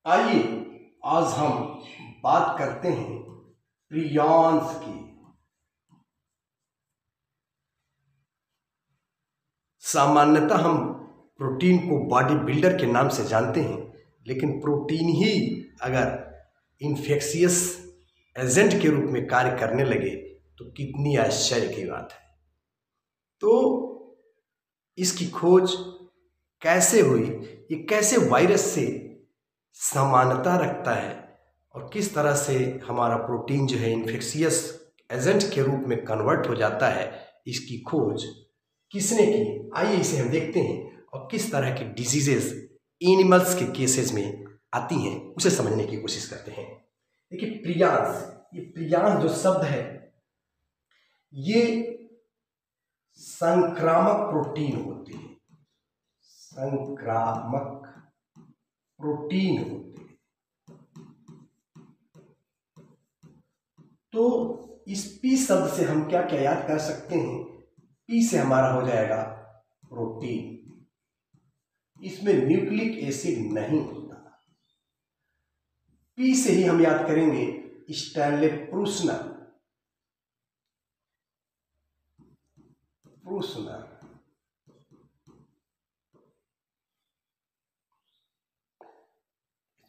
आइए आज हम बात करते हैं प्रियांस की। सामान्यतः हम प्रोटीन को बॉडी बिल्डर के नाम से जानते हैं, लेकिन प्रोटीन ही अगर इन्फेक्शियस एजेंट के रूप में कार्य करने लगे तो कितनी आश्चर्य की बात है। तो इसकी खोज कैसे हुई, ये कैसे वायरस से समानता रखता है और किस तरह से हमारा प्रोटीन जो है इन्फेक्शियस एजेंट के रूप में कन्वर्ट हो जाता है, इसकी खोज किसने की, आइए इसे हम देखते हैं और किस तरह की डिजीजेस एनिमल्स के केसेस में आती हैं उसे समझने की कोशिश करते हैं। देखिए प्रियांस, ये प्रियांस जो शब्द है ये संक्रामक प्रोटीन होते हैं, संक्रामक प्रोटीन होते हैं। तो इस पी शब्द से हम क्या क्या याद कर सकते हैं। पी से हमारा हो जाएगा प्रोटीन, इसमें न्यूक्लिक एसिड नहीं होता। पी से ही हम याद करेंगे स्टैनले प्रूसनर,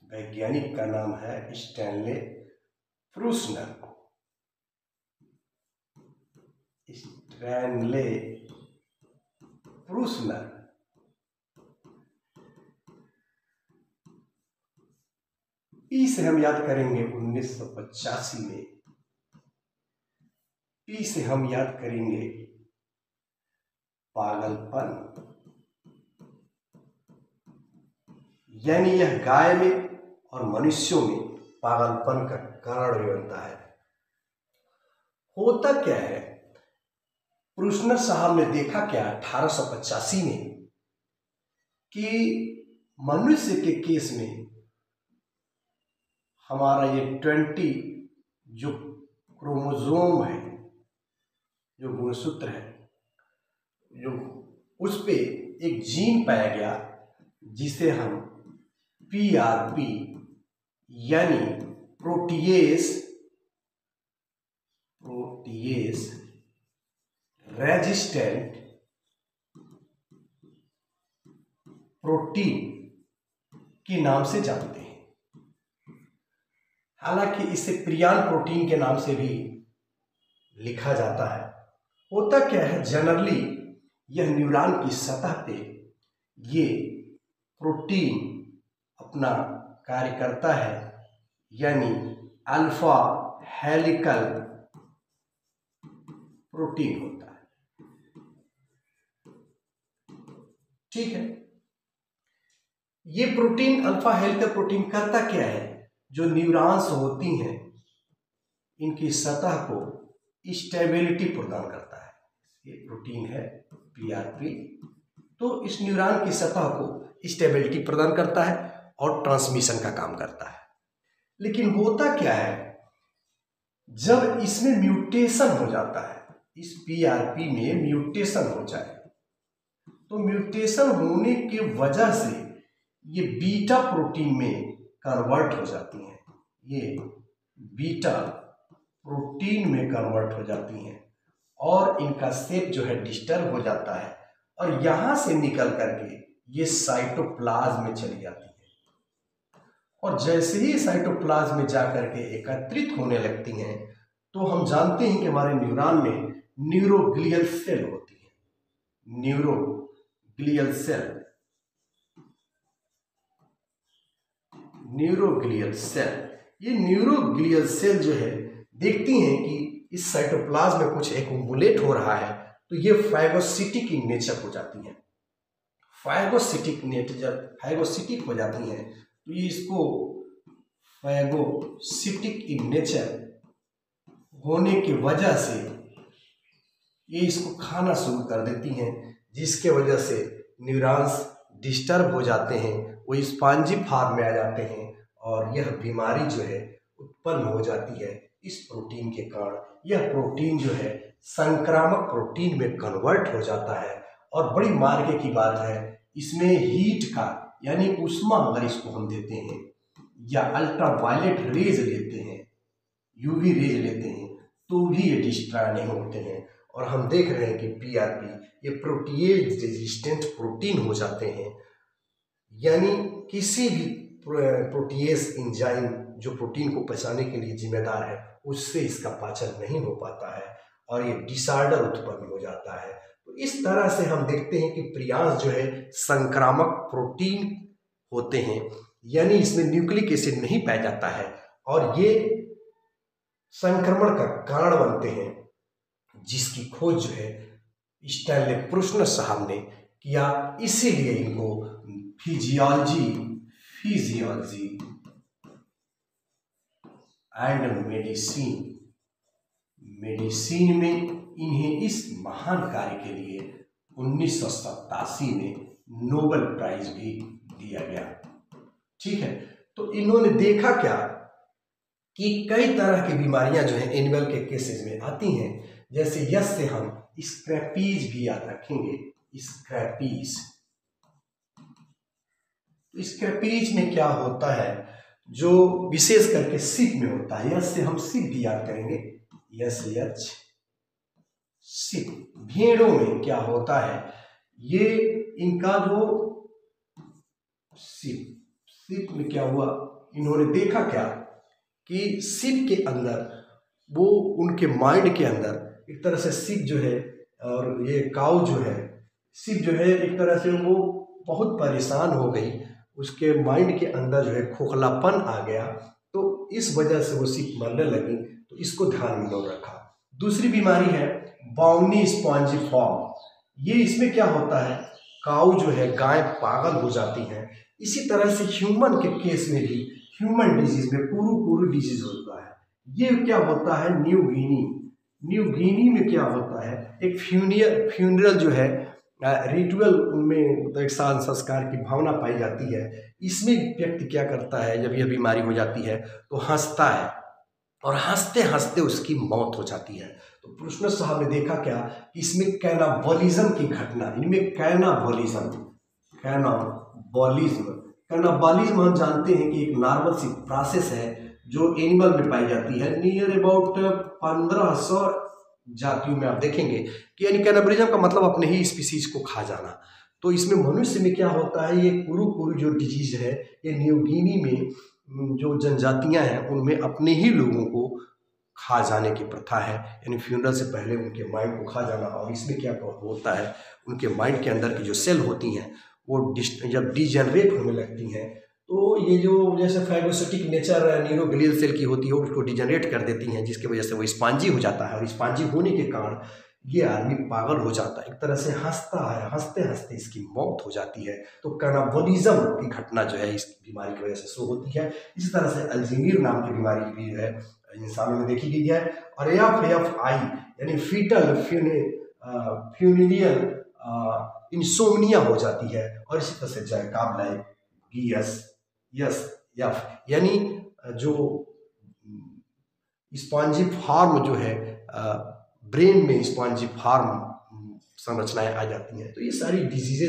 वैज्ञानिक का नाम है स्टैनले प्रूसनर। स्टैनले प्रूसनर पी से हम याद करेंगे 1985 में। पी से हम याद करेंगे पागलपन, यानी यह गाय में और मनुष्यों में पागलपन का कारण भी बनता है। होता क्या है, प्रूसनर साहब ने देखा क्या 1885 में कि मनुष्य के केस में हमारा ये 20 जो क्रोमोसोम है, जो गुणसूत्र है, जो उस पे एक जीन पाया गया जिसे हम PRP यानी प्रोटीएस रेजिस्टेंट प्रोटीन के नाम से जानते हैं। हालांकि इसे प्रियान प्रोटीन के नाम से भी लिखा जाता है। होता क्या है, जनरली यह न्यूरॉन की सतह पे ये प्रोटीन अपना कार्य करता है, यानी अल्फा हेलिकल प्रोटीन होता है। ठीक है, ये प्रोटीन अल्फा हेलिकल प्रोटीन करता क्या है, जो न्यूरॉन्स होती हैं इनकी सतह को स्टेबिलिटी प्रदान करता है। ये प्रोटीन है PRP, तो इस न्यूरॉन की सतह को स्टेबिलिटी प्रदान करता है और ट्रांसमिशन का काम करता है। लेकिन होता क्या है, जब इसमें म्यूटेशन हो जाता है, इस PRP में म्यूटेशन हो जाए तो म्यूटेशन होने की वजह से ये बीटा प्रोटीन में कन्वर्ट हो जाती हैं। ये बीटा प्रोटीन में कन्वर्ट हो जाती हैं और इनका शेप जो है डिस्टर्ब हो जाता है और यहाँ से निकल करके ये साइटोप्लाज्म में चली जाती है। और जैसे ही साइटोप्लाज्म में जाकर के एकत्रित होने लगती हैं तो हम जानते हैं कि हमारे न्यूरॉन में न्यूरोग्लियल सेल होती है। न्यूरोग्लियल सेल, ये न्यूरोग्लियल सेल जो है देखती हैं कि इस साइटोप्लाज्म में कुछ एक्युमुलेट हो रहा है, तो ये फैगोसिटिक इन नेचर हो जाती हैं। फैगोसिटिक हो जाती हैं तो ये इसको फैगोसिटिक इन नेचर होने की वजह से ये इसको खाना शुरू कर देती हैं, जिसके वजह से न्यूरॉन्स डिस्टर्ब हो जाते हैं, वो स्पॉन्जी फॉर्म में आ जाते हैं और यह बीमारी जो है उत्पन्न हो जाती है इस प्रोटीन के कारण। यह प्रोटीन जो है संक्रामक प्रोटीन में कन्वर्ट हो जाता है और बड़ी मार्के की बात है, इसमें हीट का यानी उष्मा अगर इसको हम देते हैं या अल्ट्रावायलेट रेज लेते हैं, यूवी रेज लेते हैं, तो भी ये डिस्ट्रॉय नहीं होते हैं। और हम देख रहे हैं कि पीआरपी ये प्रोटीएज रेजिस्टेंट प्रोटीन हो जाते हैं, यानी किसी भी प्रोटीएज एंजाइम जो प्रोटीन को पचाने के लिए जिम्मेदार है उससे इसका पाचन नहीं हो पाता है और ये डिसऑर्डर उत्पन्न हो जाता है। तो इस तरह से हम देखते हैं कि प्रियांस जो है संक्रामक प्रोटीन होते हैं, यानी इसमें न्यूक्लिक एसिड नहीं पाया जाता है और ये संक्रमण का कारण बनते हैं, जिसकी खोज जो है स्टैनले प्रूस्नर साहब ने किया। इसीलिए इनको फिजियोलॉजी एंड मेडिसिन में इन्हें इस महान कार्य के लिए 1987 में नोबेल प्राइज भी दिया गया। ठीक है, तो इन्होंने देखा क्या कि कई तरह की बीमारियां जो है एनिमल के केसेस में आती हैं। जैसे यस से हम स्क्रैपीज भी याद रखेंगे, स्क्रैपीज। स्क्रैपीज में क्या होता है, जो विशेष करके सिप में होता है, यस से हम सिप भी याद करेंगे, यस एच सिप। भेड़ों में क्या होता है, ये इनका जो सिप में क्या हुआ, इन्होंने देखा क्या कि सिप के अंदर वो उनके माइंड के अंदर एक तरह से सिप जो है और ये काऊ जो है, सिप जो है एक तरह से वो बहुत परेशान हो गई, उसके माइंड के अंदर जो है खोखलापन आ गया, तो इस वजह से वो सिप मरने लगी। तो इसको ध्यान में लोग रखा। दूसरी बीमारी है बाउनी स्पॉन्जिफॉर्म। ये इसमें क्या होता है, काऊ जो है गाय पागल हो जाती है। इसी तरह से ह्यूमन के केस में भी ह्यूमन डिजीज में पूरू डिजीज होता है। ये क्या होता है, न्यू गिनी में क्या होता है, एक फ्यूनरल जो है रिचुअल में तो एक शांत संस्कार की भावना पाई जाती है। इसमें व्यक्ति क्या करता है, जब यह बीमारी हो जाती है तो हंसता है और हंसते हंसते उसकी मौत हो जाती है। तो प्रूस्नर साहब ने देखा क्या कि इसमें कैनाबॉलिज्म की घटना, इनमें कैनाबॉलिज्म हम जानते हैं कि एक नॉर्मल सी प्रोसेस है जो एनिमल में पाई जाती है। नियर अबाउट 1500 जातियों में आप देखेंगे कि यानी कैनाबॉलिज्म का मतलब अपने ही स्पीसीज को खा जाना। तो इसमें मनुष्य में क्या होता है, ये कुरू जो डिजीज है, ये न्यू गिनी में जो जनजातियां हैं उनमें अपने ही लोगों को खा जाने की प्रथा है, यानी फ्यूनरल से पहले उनके माइंड को खा जाना। और इसमें क्या होता है, उनके माइंड के अंदर की जो सेल होती हैं वो जब डिजेनरेट होने लगती हैं, तो ये जो जैसे फाइब्रोसिटिक नेचर न्यूरोग्लियल सेल की होती है उसको डिजेनरेट कर देती हैं, जिसकी वजह से वो स्पॉन्जी हो जाता है। और स्पॉन्जी होने के कारण ये आदमी पागल हो जाता है, एक तरह से हंसता है, हंसते हंसते इसकी मौत हो जाती है। तो कैनाबॉलिज्म की घटना जो है इस बीमारी की वजह से शुरू होती है। इसी तरह से अल्जीमियर नाम की बीमारी भी है इंसानों में देखी गई है। और FFI यानी फीटल फ्यूनिलियल इंसोम्निया हो जाती है। और इसी तरह से जैकब लाइक यानी जो स्पॉन्जिफॉर्म जो है ब्रेन में स्पॉन्जिफॉर्म संरचनाएं आ जाती हैं। तो ये सारी डिजीजेज